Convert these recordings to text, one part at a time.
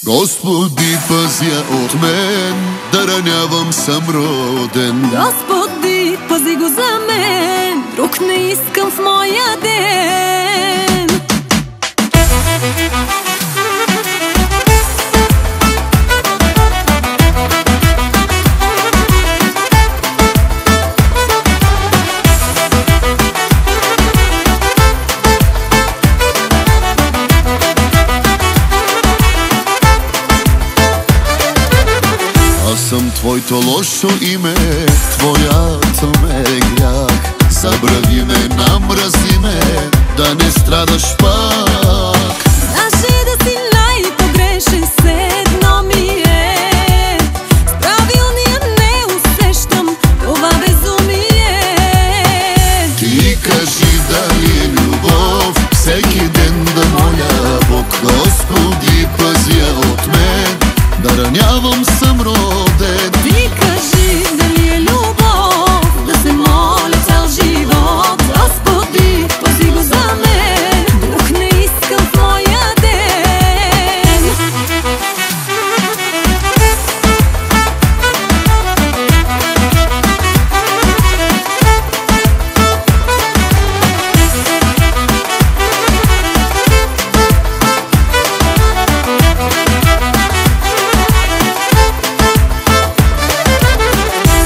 Господи, пази я от мен, да ранявам съм роден. Господи, пази го за мен, друг не искам в моя ден. Аз съм твоето лошо име, твоята ме грях. Забрави ме, намрази ме, да не страдаш пак. Даже да си най-погрешен, все едно ми е. С правилния не усещам това безумие. Ти кажи дали е любов, всеки ден да моля Бог. Господи, пази я от мен, да ранявам съм роден. Ти кажи дали е любов, да се моля цял живот. Господи, пази го за мен, друг не искам в моя ден.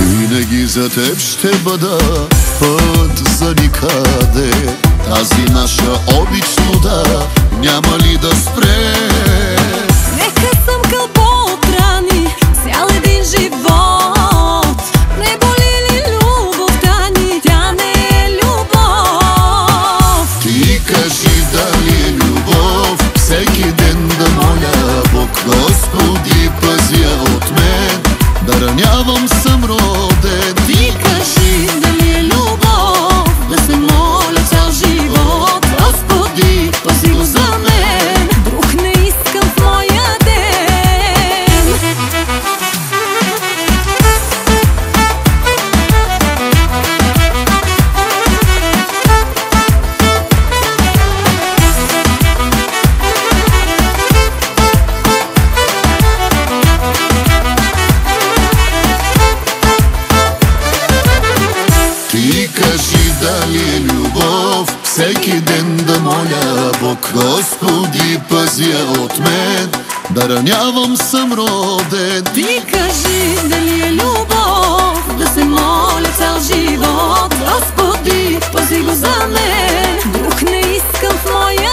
Винаги за теб ще бъда път за никъде. Тази наша обич луда няма ли да спре? Нека съм кълбо от рани, цял един живот. Не боли ли любовта ни, тя не е любов. Ти кажи дали е любов, всеки ден да моля Бог. Господи, пази я от мен, да ранявам съм роден. Ти кажи дали е любов, да се моля цял живот. Господи, пази го за мен, друг не искам в моя ден. Ти кажи дали е любов, всеки ден да моля Бог. Господи, пази я от мен, да ранявам съм роден. Ти кажи дали е любов, да се моля цял живот. Господи, пази го за мен, друг не искам в моя